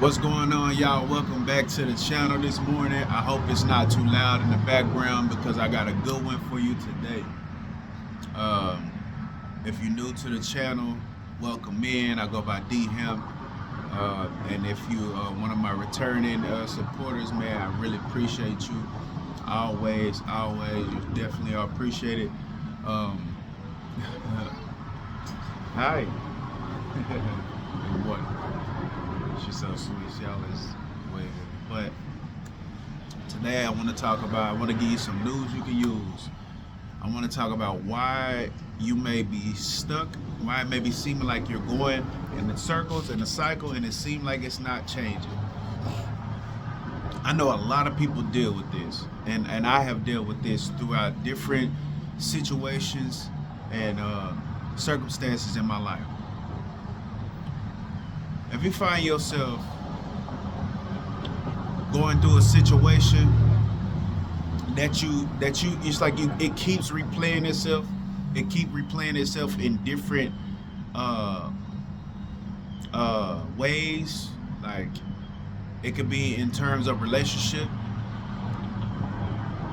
What's going on, y'all? Welcome back to the channel this morning. I hope it's not too loud in the background because I got a good one for you today. If you're new to the channel, welcome in. I go by DHamp. And if you are one of my returning supporters, man, I really appreciate you. Always, you definitely are appreciated. Hi. What? She's so sweet. She always waving. But today I want to give you some news you can use. I want to talk about why you may be stuck, why it may be seeming like you're going in the circles and the cycle and it seems like it's not changing. I know a lot of people deal with this, and I have dealt with this throughout different situations and circumstances in my life. If you find yourself going through a situation that you it's like it keeps replaying itself, in different ways. Like it could be in terms of relationship.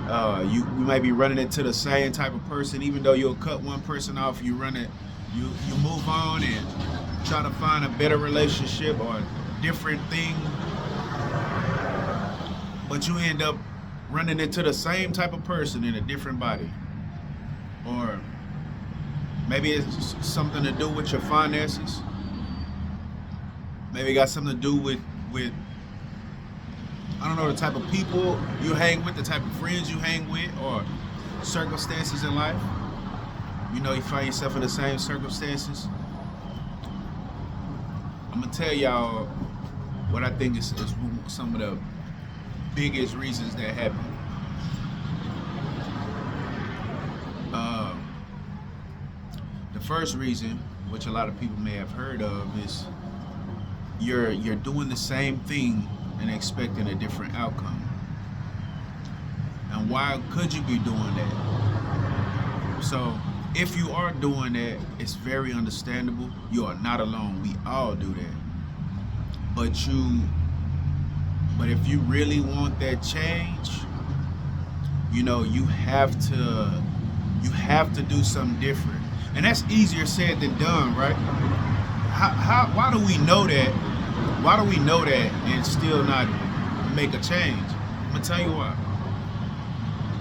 You might be running into the same type of person, even though you'll cut one person off. You move on and try to find a better relationship or a different thing, but you end up running into the same type of person in a different body. Or maybe it's something to do with your finances. Maybe it got something to do with I don't know, the type of people you hang with, the type of friends you hang with, or circumstances in life. You know, you find yourself in the same circumstances. I'm gonna tell y'all what I think is some of the biggest reasons that happen. The first reason, which a lot of people may have heard of, is you're doing the same thing and expecting a different outcome. And why could you be doing that? So if you are doing that, it's very understandable. You are not alone. We all do that. But if you really want that change, you know, you have to do something different. And that's easier said than done, right? Why do we know that? Why do we know that and still not make a change? I'm gonna tell you why.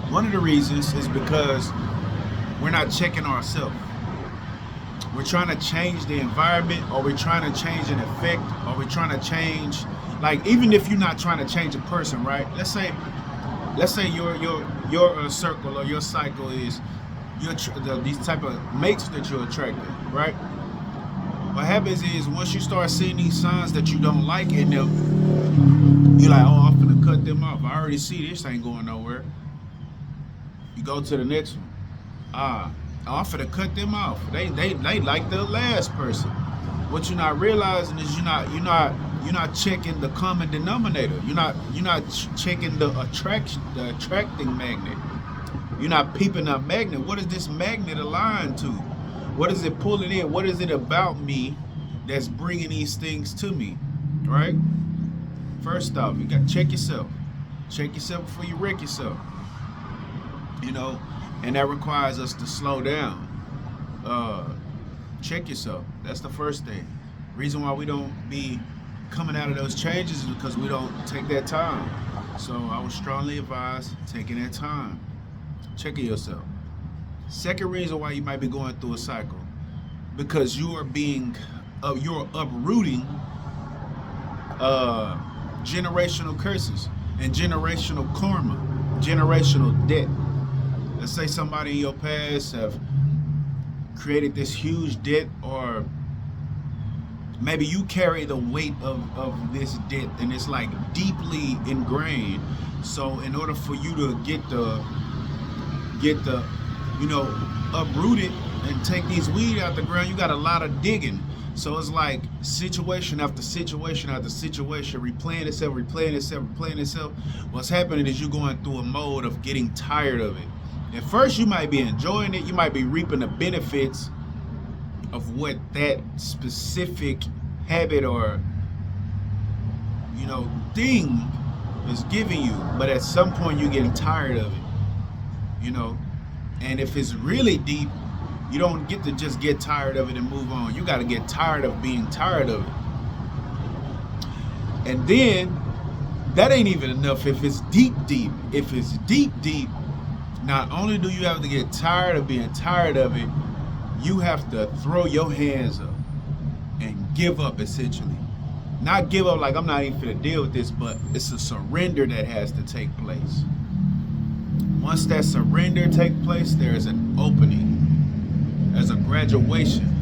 One of the reasons is because we're not checking ourselves. We're trying to change the environment, or we're trying to change an effect, or we're trying to change, like, even if you're not trying to change a person, right? Let's say your circle or your cycle is these type of mates that you're attracting, right? What happens is once you start seeing these signs that you don't like in them, you're like, oh, I'm finna cut them off. I already see this ain't going nowhere. You go to the next one. I'm finna cut them off. They like the last person. What you're not realizing is you're not checking the common denominator. You're not checking the attracting magnet. You're not peeping that magnet. What is this magnet aligned to? What is it pulling in? What is it about me that's bringing these things to me, right? First off, you got to check yourself. Check yourself before you wreck yourself. You know, and that requires us to slow down. Check yourself. That's the first thing. Reason why we don't be coming out of those changes is because we don't take that time. So I would strongly advise taking that time. Checking yourself. Second reason why you might be going through a cycle, because you're uprooting generational curses and generational karma, generational debt. Let's say somebody in your past have created this huge debt, or maybe you carry the weight of this debt and it's like deeply ingrained. So in order for you to get the uproot it and take these weeds out the ground, you got a lot of digging. So it's like situation after situation after situation, replaying itself. What's happening is you're going through a mode of getting tired of it. At first you might be enjoying it, you might be reaping the benefits of what that specific habit or thing is giving you, but at some point you're getting tired of it, you know. And if it's really deep, you don't get to just get tired of it and move on. You got to get tired of being tired of it. And then that ain't even enough. If it's deep, not only do you have to get tired of being tired of it, you have to throw your hands up and give up, essentially. Not give up like I'm not even finna deal with this, but it's a surrender that has to take place. Once that surrender takes place, there is an opening. There's a graduation.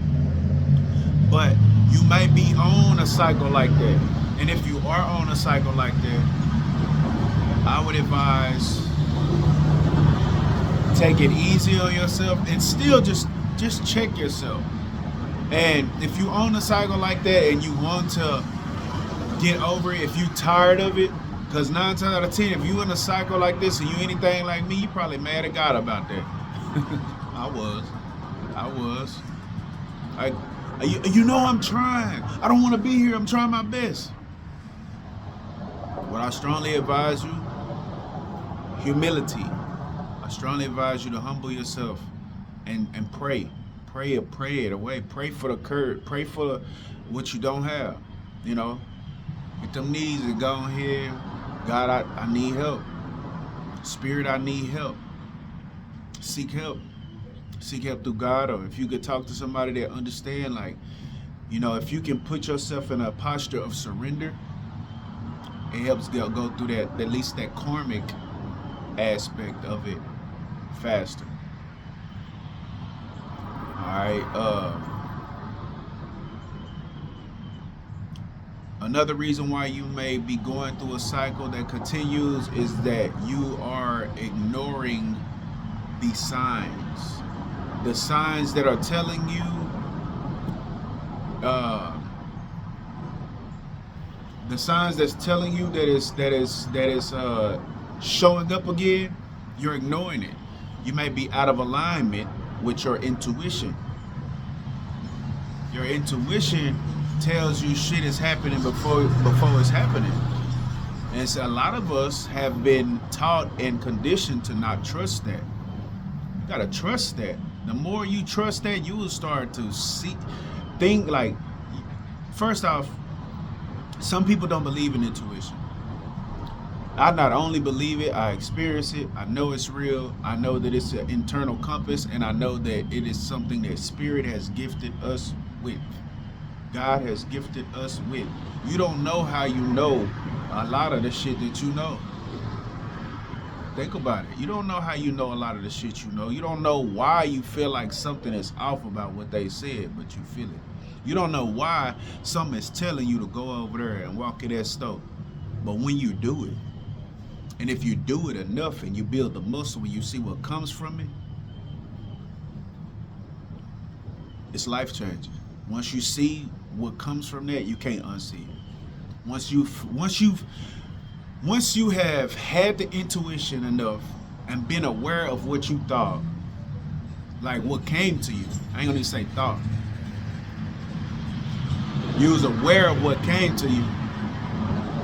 But you may be on a cycle like that. And if you are on a cycle like that, I would advise take it easy on yourself and still just check yourself. And if you own a cycle like that and you want to get over it, if you're tired of it, because 9 times out of 10, if you in a cycle like this and you anything like me, you probably mad at God about that. I was. I'm trying. I don't want to be here. I'm trying my best. What I strongly advise you, humility. I strongly advise you to humble yourself and pray. Pray it away. Pray for the curve. Pray for what you don't have. Get them knees and go on here. God, I need help. Spirit, I need help. Seek help. Seek help through God, or if you could talk to somebody that understand, if you can put yourself in a posture of surrender, it helps go through that, at least that karmic aspect of it faster. Alright, another reason why you may be going through a cycle that continues is that you are ignoring the signs. The signs that are telling you the signs that's telling you that is showing up again, you're ignoring it. You may be out of alignment with your intuition. Your intuition tells you shit is happening before it's happening. And so a lot of us have been taught and conditioned to not trust that. You gotta trust that. The more you trust that, you will start to think like, first off, some people don't believe in intuition. I not only believe it, I experience it. I know it's real. I know that it's an internal compass, and I know that it is something that Spirit has gifted us with. God has gifted us with. You don't know how you know a lot of the shit that you know. Think about it. You don't know how you know a lot of the shit you know. You don't know why you feel like something is off about what they said, but you feel it. You don't know why something is telling you to go over there and walk in that stove. But when you do it, and if you do it enough and you build the muscle and you see what comes from it, it's life changing. Once you see what comes from that, you can't unsee it. Once you have had the intuition enough and been aware of what you thought, like what came to you, I ain't gonna even say thought. You was aware of what came to you,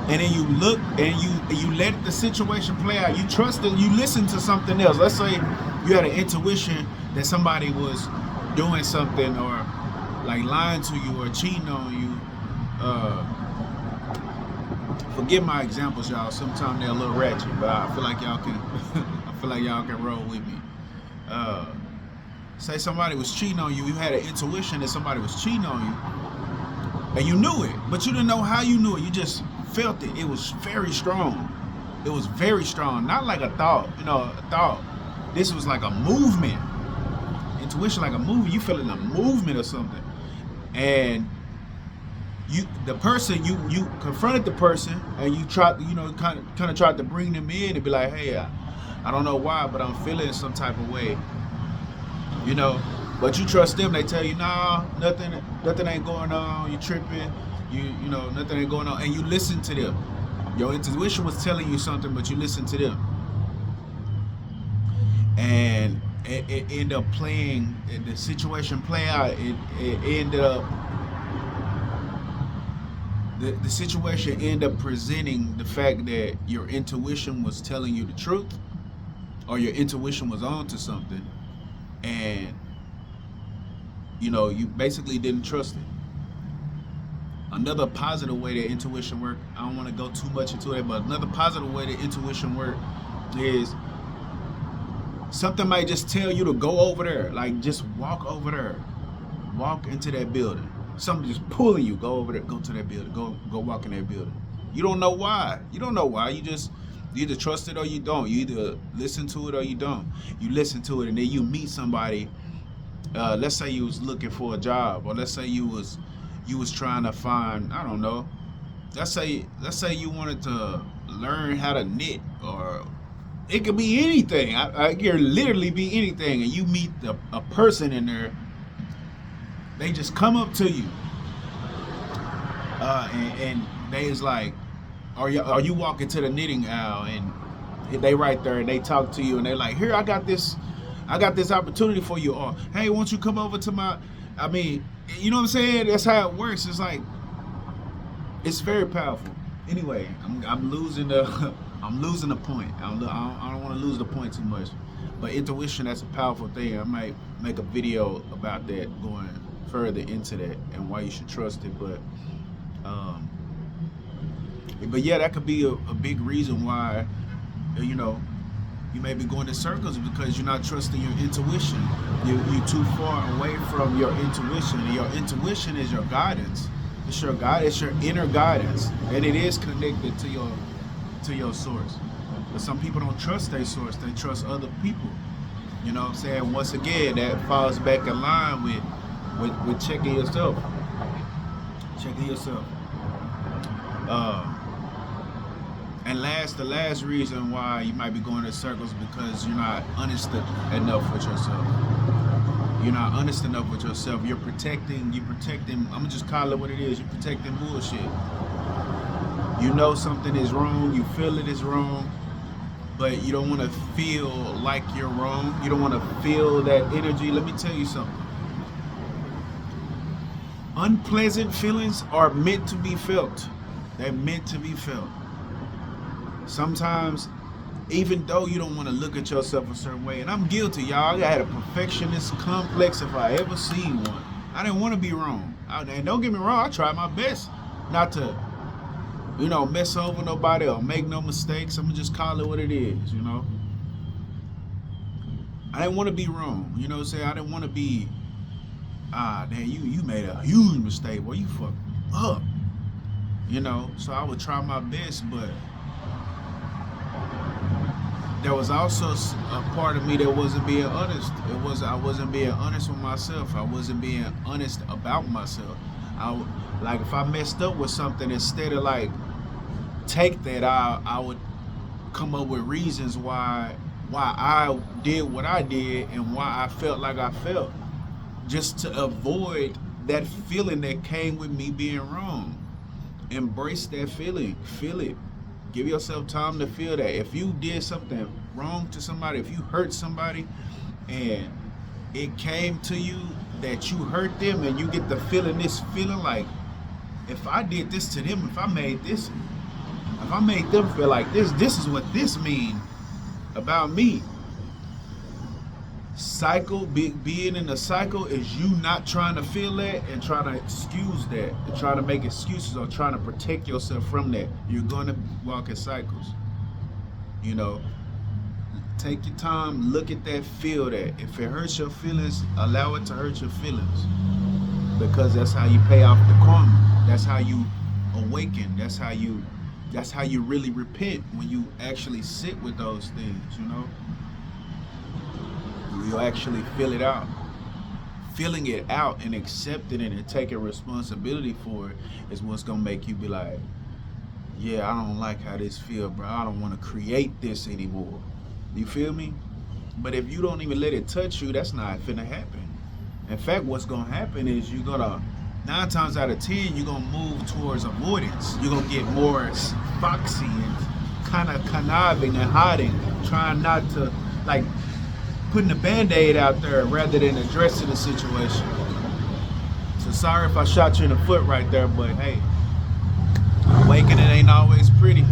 and then you look and you let the situation play out. You trusted, you listened to something else. Let's say you had an intuition that somebody was doing something or like lying to you or cheating on you. Forgive my examples, y'all. Sometimes they're a little ratchet, but I feel like y'all can roll with me. Say somebody was cheating on you. You had an intuition that somebody was cheating on you, and you knew it, but you didn't know how you knew it. You just felt it. It was very strong. It was very strong. Not like a thought. A thought. This was like a movement. Intuition like a movement. You feeling a movement or something, and you confronted the person and you tried, kind of tried to bring them in and be like, hey, I don't know why, but I'm feeling some type of way, but you trust them. They tell you, nah, nothing ain't going on. You tripping, nothing ain't going on, and you listen to them. Your intuition was telling you something, but you listened to them, and it ended up playing. The situation play out. It ended up. the situation end up presenting the fact that your intuition was telling you the truth, or your intuition was on to something, and you basically didn't trust it. Another positive way that intuition work, I don't want to go too much into it, but another positive way that intuition work is something might just tell you to go over there, like just walk over there, walk into that building. Something just pulling you, go over there, go to that building, go walk in that building. You don't know why. You don't know why. You either trust it or you don't. You either listen to it or you don't. You listen to it and then you meet somebody. Let's say you was looking for a job, or let's say you was trying to find, I don't know. Let's say you wanted to learn how to knit, or it could be anything. It could literally be anything, and you meet a person in there. They just come up to you, and they is like, are you walking to the knitting aisle, and they right there, and they talk to you, and they like, here, I got this opportunity for you, or hey, won't you come over to my, I mean, you know what I'm saying? That's how it works. It's like, it's very powerful. Anyway, I'm losing the point. I don't want to lose the point too much. But intuition, that's a powerful thing. I might make a video about that, going further into that and why you should trust it. But yeah, that could be a big reason why you may be going in circles, because you're not trusting your intuition. You're too far away from your intuition, and your intuition is your guidance. It's your guide. It's your inner guidance, and it is connected to your source. But some people don't trust their source; they trust other people. You know what I'm saying? Once again, that falls back in line with checking yourself. Checking yourself. And the last reason why you might be going in circles, because you're not honest enough with yourself. You're not honest enough with yourself. You're protecting, I'm gonna just call it what it is. You're protecting bullshit. You know something is wrong, you feel it is wrong, but you don't want to feel like you're wrong. You don't want to feel that energy. Let me tell you something. Unpleasant feelings are meant to be felt. They're meant to be felt. Sometimes, even though you don't want to look at yourself a certain way, and I'm guilty, y'all. I had a perfectionist complex if I ever seen one. I didn't want to be wrong. And don't get me wrong, I tried my best not to, mess over nobody or make no mistakes. I'm gonna just call it what it is, I didn't want to be wrong. You know what I'm saying? I didn't want to be, damn, you made a huge mistake. Boy, you fucked up. So I would try my best, but there was also a part of me that wasn't being honest. I wasn't being honest with myself. I wasn't being honest about myself. If I messed up with something, instead of take that, I would come up with reasons why I did what I did and why I felt like I felt, just to avoid that feeling that came with me being wrong. Embrace that feeling. Feel it. Give yourself time to feel that. If you did something wrong to somebody, if you hurt somebody, and it came to you that you hurt them, and you get this feeling like, if I did this to them, if I made them feel like this is what this means about me. Being in a cycle is you not trying to feel that and trying to excuse that, and trying to make excuses or trying to protect yourself from that. You're going to walk in cycles. Take your time, look at that, feel that. If it hurts your feelings, allow it to hurt your feelings, because that's how you pay off the karma. That's how you awaken. That's how you really repent, when you actually sit with those things. You'll actually feel it out. Feeling it out and accepting it and taking responsibility for it is what's gonna make you be like, yeah, I don't like how this feels, bro. I don't want to create this anymore. You feel me? But if you don't even let it touch you, that's not finna happen. In fact, what's gonna happen is you're gonna, 9 times out of 10, you're gonna move towards avoidance. You're gonna get more foxy and kind of conniving and hiding, trying not to, putting a band-aid out there rather than addressing the situation. So sorry if I shot you in the foot right there, but hey, Awakening ain't always pretty.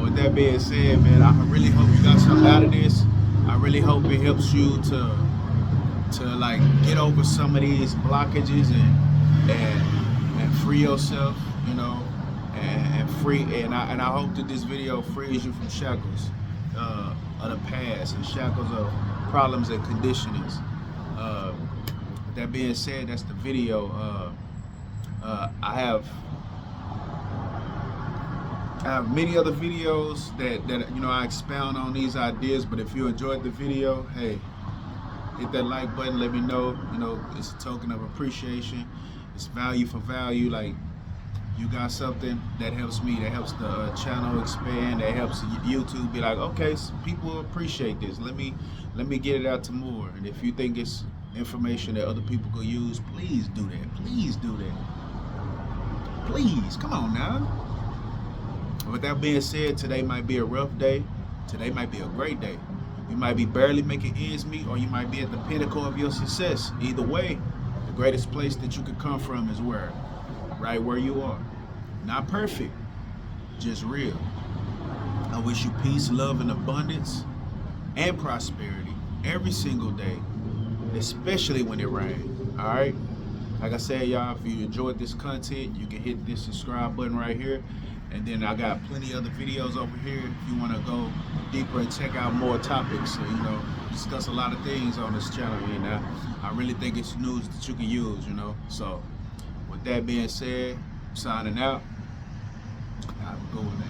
With that being said, man, I really hope you got something out of this. I really hope it helps you to like get over some of these blockages and free yourself, you know, and free. And I hope that this video frees you from shackles of the past and shackles of problems and conditionings. With that being said, that's the video. I have many other videos that you know I expound on these ideas. But if you enjoyed the video, hey, hit that like button. Let me know. You know, it's a token of appreciation. It's value for value. Like, you got something that helps me, that helps the channel expand, that helps YouTube be like, okay, so people appreciate this. Let me get it out to more. And if you think it's information that other people could use, please do that. Please do that. Please, come on now. With that being said, today might be a rough day. Today might be a great day. You might be barely making ends meet, or you might be at the pinnacle of your success. Either way, the greatest place that you could come from is where? Right where you are. Not perfect, just real. I wish you peace, love, and abundance, and prosperity every single day, especially when it rains. All right? Like I said, y'all, if you enjoyed this content, you can hit this subscribe button right here. And then I got plenty other videos over here if you want to go deeper and check out more topics. So, you know, discuss a lot of things on this channel. You know, I really think it's news that you can use, you know. So, with that being said, signing out. Have a good one.